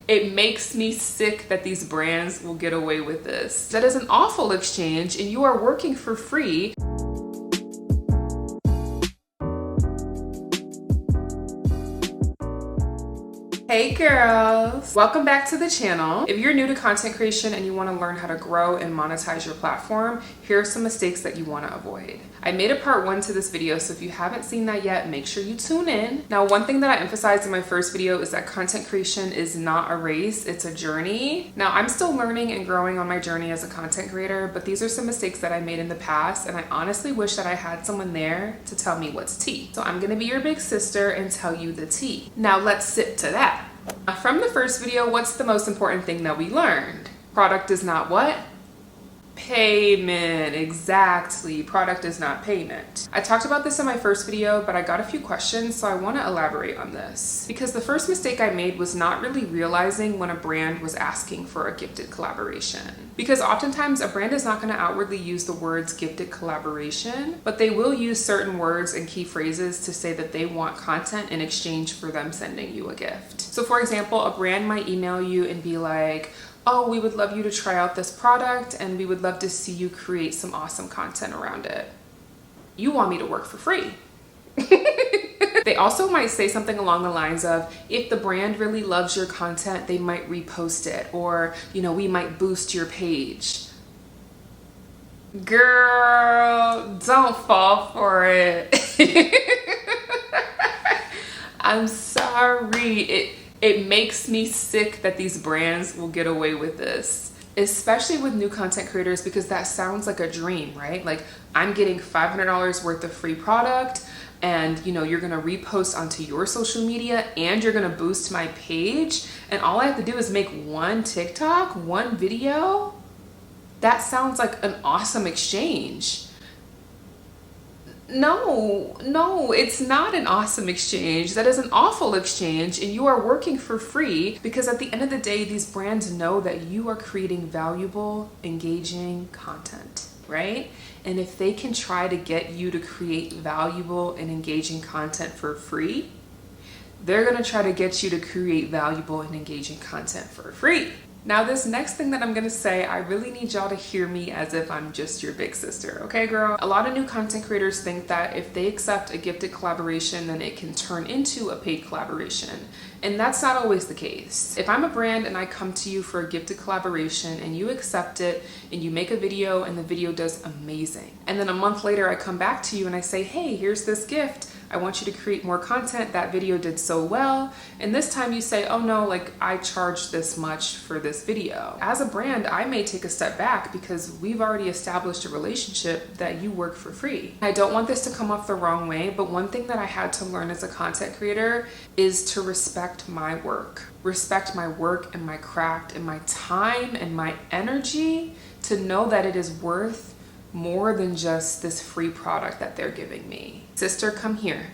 It makes me sick that these brands will get away with this. That is an awful exchange, and you are working for free. Hey girls, welcome back to the channel. If you're new to content creation and you want to learn how to grow and monetize your platform, here are some mistakes that you want to avoid. I made a part 1 to this video, so if you haven't seen that yet, make sure you tune in. Now, one thing that I emphasized in my first video is that content creation is not a race, it's a journey. Now, I'm still learning and growing on my journey as a content creator, but these are some mistakes that I made in the past, and I honestly wish that I had someone there to tell me what's tea. So I'm gonna be your big sister and tell you the tea. Now let's sip to that. From the first video, what's the most important thing that we learned? Product is not what? Payment. Exactly. Product is not payment. I talked about this in my first video, but I got a few questions, so I want to elaborate on this. Because the first mistake I made was not really realizing when a brand was asking for a gifted collaboration. Because oftentimes a brand is not going to outwardly use the words gifted collaboration, but they will use certain words and key phrases to say that they want content in exchange for them sending you a gift. So for example, a brand might email you and be like, oh, we would love you to try out this product and we would love to see you create some awesome content around it. You want me to work for free. They also might say something along the lines of, if the brand really loves your content, they might repost it, or, you know, we might boost your page. Girl, don't fall for it. I'm sorry. It makes me sick that these brands will get away with this, especially with new content creators, because that sounds like a dream, right? Like, I'm getting $500 worth of free product, and you know, you're gonna repost onto your social media and you're gonna boost my page, and all I have to do is make one TikTok, one video. That sounds like an awesome exchange. No, it's not an awesome exchange. That is an awful exchange, and you are working for free, because at the end of the day, these brands know that you are creating valuable, engaging content, right? And if they can try to get you to create valuable and engaging content for free, they're gonna try to get you to create valuable and engaging content for free. Now, this next thing that I'm gonna say, I really need y'all to hear me as if I'm just your big sister, okay, girl? A lot of new content creators think that if they accept a gifted collaboration, then it can turn into a paid collaboration. And that's not always the case. If I'm a brand and I come to you for a gifted collaboration and you accept it and you make a video and the video does amazing, and then a month later I come back to you and I say, hey, here's this gift, I want you to create more content, that video did so well, and this time you say, oh no, like, I charged this much for this video. As a brand, I may take a step back because we've already established a relationship that you work for free. I don't want this to come off the wrong way, but one thing that I had to learn as a content creator is to respect my work. Respect my work and my craft and my time and my energy, to know that it is worth more than just this free product that they're giving me. Sister, come here.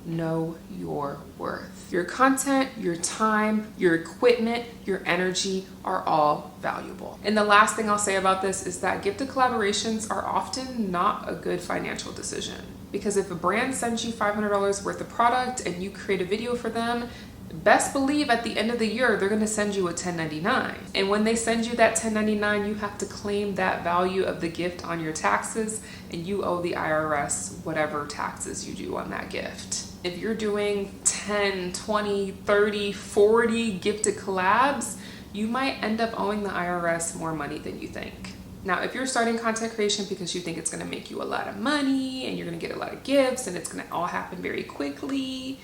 Know your worth. Your content, your time, your equipment, your energy are all valuable. And the last thing I'll say about this is that gifted collaborations are often not a good financial decision. Because if a brand sends you $500 worth of product and you create a video for them, best believe at the end of the year, they're gonna send you a 1099. And when they send you that 1099, you have to claim that value of the gift on your taxes, and you owe the IRS whatever taxes you do on that gift. If you're doing 10, 20, 30, 40 gifted collabs, you might end up owing the IRS more money than you think. Now, if you're starting content creation because you think it's gonna make you a lot of money and you're gonna get a lot of gifts and it's gonna all happen very quickly,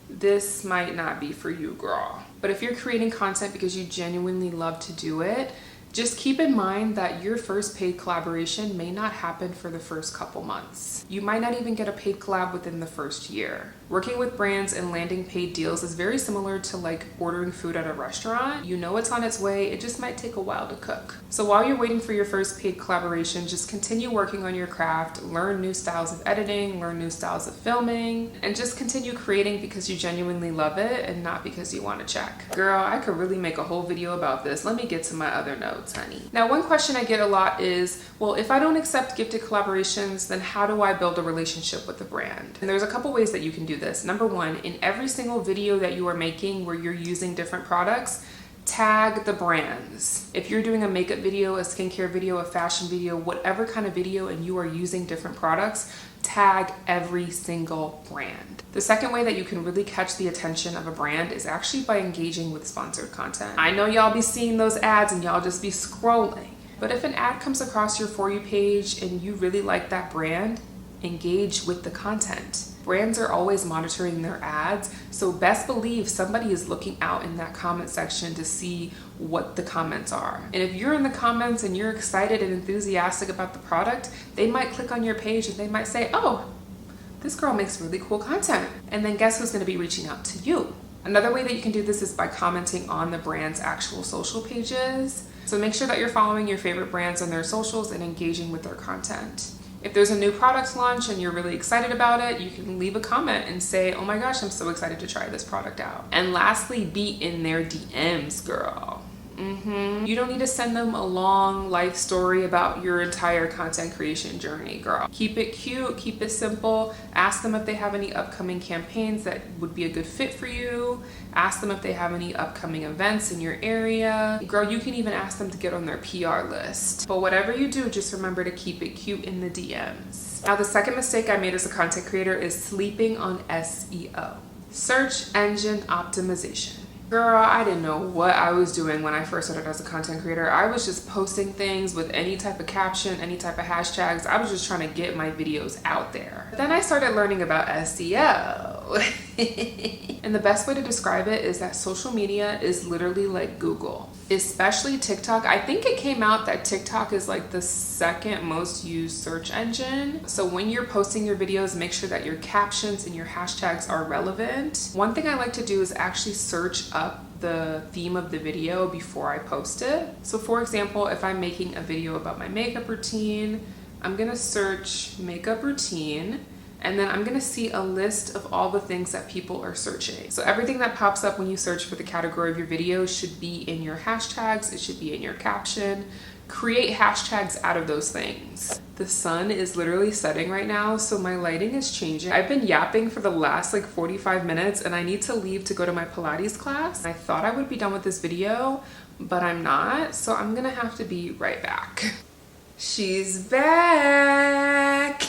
this might not be for you, girl. But if you're creating content because you genuinely love to do it, just keep in mind that your first paid collaboration may not happen for the first couple months. You might not even get a paid collab within the first year. Working with brands and landing paid deals is very similar to like ordering food at a restaurant. You know it's on its way, it just might take a while to cook. So while you're waiting for your first paid collaboration, just continue working on your craft, learn new styles of editing, learn new styles of filming, and just continue creating because you genuinely love it and not because you want to check. Girl, I could really make a whole video about this. Let me get to my other notes, honey. Now, one question I get a lot is, well, if I don't accept gifted collaborations, then how do I build a relationship with the brand? And there's a couple ways that you can do this. Number one, in every single video that you are making where you're using different products, tag the brands. If you're doing a makeup video, a skincare video, a fashion video, whatever kind of video, and you are using different products, tag every single brand. The second way that you can really catch the attention of a brand is actually by engaging with sponsored content. I know y'all be seeing those ads and y'all just be scrolling, but if an ad comes across your For You page and you really like that brand, engage with the content. Brands are always monitoring their ads, so best believe somebody is looking out in that comment section to see what the comments are. And if you're in the comments and you're excited and enthusiastic about the product, they might click on your page and they might say, oh, this girl makes really cool content. And then guess who's going to be reaching out to you? Another way that you can do this is by commenting on the brand's actual social pages. So make sure that you're following your favorite brands on their socials and engaging with their content. If there's a new product launch and you're really excited about it, you can leave a comment and say, oh my gosh, I'm so excited to try this product out. And lastly, be in their DMs, girl. You don't need to send them a long life story about your entire content creation journey, girl. Keep it cute, keep it simple. Ask them if they have any upcoming campaigns that would be a good fit for you. Ask them if they have any upcoming events in your area. Girl, you can even ask them to get on their PR list. But whatever you do, just remember to keep it cute in the DMs. Now, the second mistake I made as a content creator is sleeping on SEO, search engine optimization. Girl, I didn't know what I was doing when I first started as a content creator. I was just posting things with any type of caption, any type of hashtags. I was just trying to get my videos out there. Then I started learning about SEO. And the best way to describe it is that social media is literally like Google, especially TikTok. I think it came out that TikTok is like the second most used search engine. So when you're posting your videos, make sure that your captions and your hashtags are relevant. One thing I like to do is actually search up the theme of the video before I post it. So for example, if I'm making a video about my makeup routine, I'm gonna search makeup routine, and then I'm gonna see a list of all the things that people are searching. So everything that pops up when you search for the category of your video should be in your hashtags, it should be in your caption. Create hashtags out of those things. The sun is literally setting right now, so my lighting is changing. I've been yapping for the last like 45 minutes and I need to leave to go to my Pilates class. I thought I would be done with this video, but I'm not, so I'm gonna have to be right back. She's back.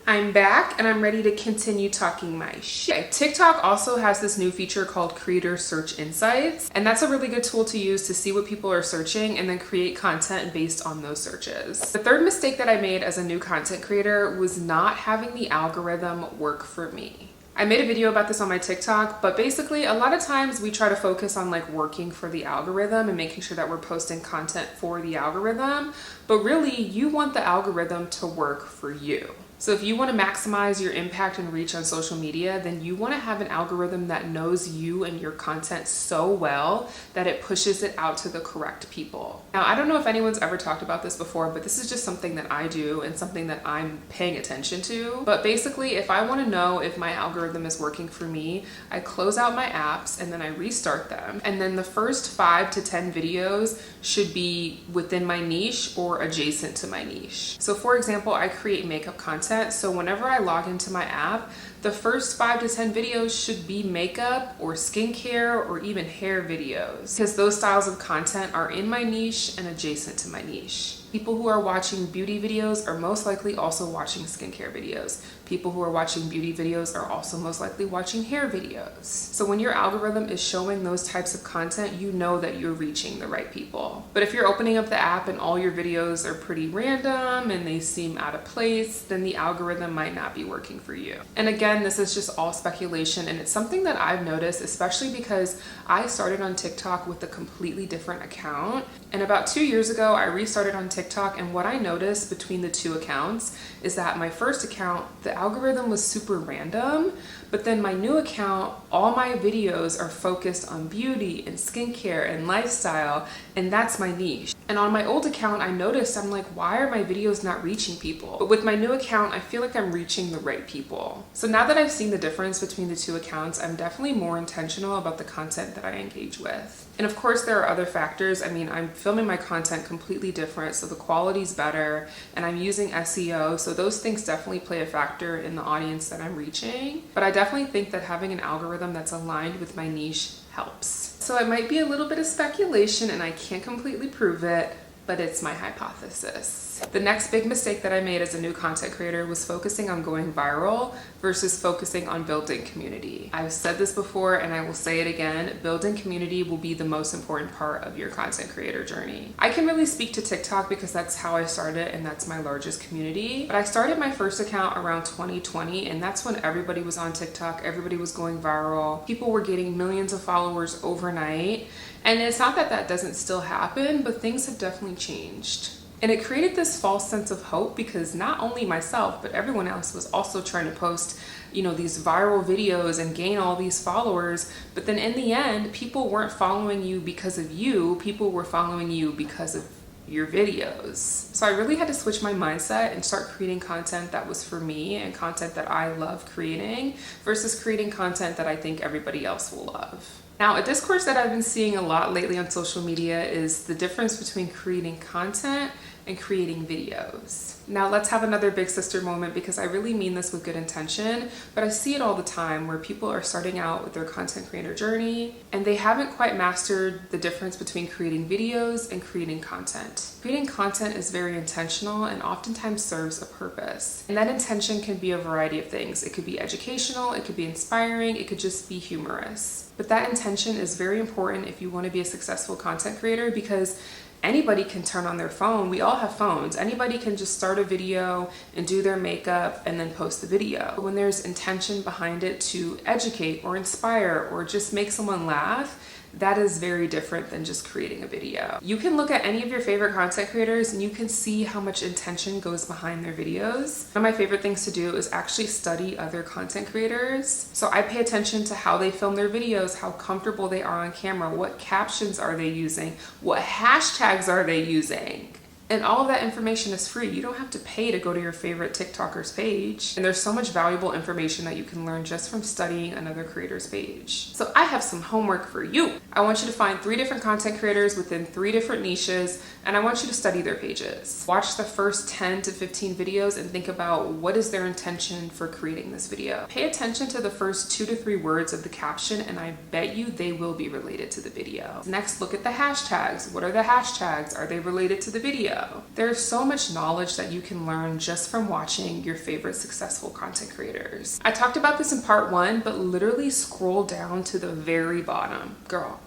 I'm back and I'm ready to continue talking my shit. TikTok also has this new feature called Creator Search Insights, and that's a really good tool to use to see what people are searching and then create content based on those searches. The third mistake that I made as a new content creator was not having the algorithm work for me. I made a video about this on my TikTok, but basically a lot of times we try to focus on like working for the algorithm and making sure that we're posting content for the algorithm, but really you want the algorithm to work for you. So if you want to maximize your impact and reach on social media, then you want to have an algorithm that knows you and your content so well that it pushes it out to the correct people. Now, I don't know if anyone's ever talked about this before, but this is just something that I do and something that I'm paying attention to. But basically, if I want to know if my algorithm is working for me, I close out my apps and then I restart them. And then the first 5 to 10 videos should be within my niche or adjacent to my niche. So for example, I create makeup content. So whenever I log into my app, the first 5 to 10 videos should be makeup or skincare or even hair videos, because those styles of content are in my niche and adjacent to my niche. People who are watching beauty videos are most likely also watching skincare videos. People who are watching beauty videos are also most likely watching hair videos. So when your algorithm is showing those types of content, you know that you're reaching the right people. But if you're opening up the app and all your videos are pretty random and they seem out of place, then the algorithm might not be working for you. And again, this is just all speculation, and it's something that I've noticed, especially because I started on TikTok with a completely different account. And about 2 years ago, I restarted on TikTok, and what I noticed between the two accounts is that my first account, the algorithm was super random, but then my new account, all my videos are focused on beauty and skincare and lifestyle, and that's my niche. And on my old account, I noticed, I'm like, why are my videos not reaching people? But with my new account, I feel like I'm reaching the right people. So now that I've seen the difference between the two accounts, I'm definitely more intentional about the content that I engage with. And of course, there are other factors. I mean, I'm filming my content completely different, so the quality's better, and I'm using SEO, so those things definitely play a factor in the audience that I'm reaching. But I definitely think that having an algorithm that's aligned with my niche helps. So it might be a little bit of speculation and I can't completely prove it, but it's my hypothesis. The next big mistake that I made as a new content creator was focusing on going viral versus focusing on building community. I've said this before and I will say it again, building community will be the most important part of your content creator journey. I can really speak to TikTok because that's how I started and that's my largest community. But I started my first account around 2020 and that's when everybody was on TikTok, everybody was going viral, people were getting millions of followers overnight. And it's not that that doesn't still happen, but things have definitely changed. And it created this false sense of hope because not only myself, but everyone else was also trying to post, these viral videos and gain all these followers. But then in the end, people weren't following you because of you. People were following you because of your videos. So I really had to switch my mindset and start creating content that was for me and content that I love creating versus creating content that I think everybody else will love. Now, a discourse that I've been seeing a lot lately on social media is the difference between creating content and creating videos. Now let's have another big sister moment because I really mean this with good intention, but I see it all the time where people are starting out with their content creator journey and they haven't quite mastered the difference between creating videos and creating content. Creating content is very intentional and oftentimes serves a purpose. And that intention can be a variety of things. It could be educational, it could be inspiring, it could just be humorous. But that intention is very important if you want to be a successful content creator because anybody can turn on their phone. We all have phones. Anybody can just start a video and do their makeup and then post the video. When there's intention behind it to educate or inspire or just make someone laugh, that is very different than just creating a video. You can look at any of your favorite content creators and you can see how much intention goes behind their videos. One of my favorite things to do is actually study other content creators. So I pay attention to how they film their videos, how comfortable they are on camera, what captions are they using, what hashtags are they using. And all of that information is free. You don't have to pay to go to your favorite TikToker's page. And there's so much valuable information that you can learn just from studying another creator's page. So I have some homework for you. I want you to find 3 different content creators within 3 different niches, and I want you to study their pages. Watch the first 10 to 15 videos and think about what is their intention for creating this video. Pay attention to the first 2 to 3 words of the caption, and I bet you they will be related to the video. Next, look at the hashtags. What are the hashtags? Are they related to the video? There's so much knowledge that you can learn just from watching your favorite successful content creators. I talked about this in part 1, but literally scroll down to the very bottom. Girl,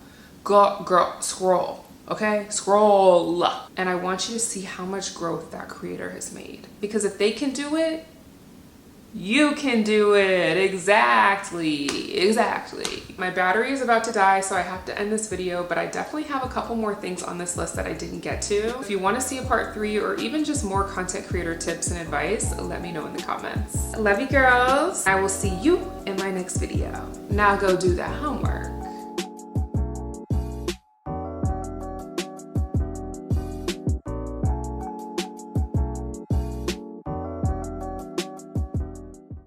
scroll. Okay, scroll. And I want you to see how much growth that creator has made. Because if they can do it, you can do it. Exactly. My battery is about to die, so I have to end this video, but I definitely have a couple more things on this list that I didn't get to. If you want to see a part 3 or even just more content creator tips and advice, let me know in the comments. Love you, girls. I will see you in my next video. Now go do that homework.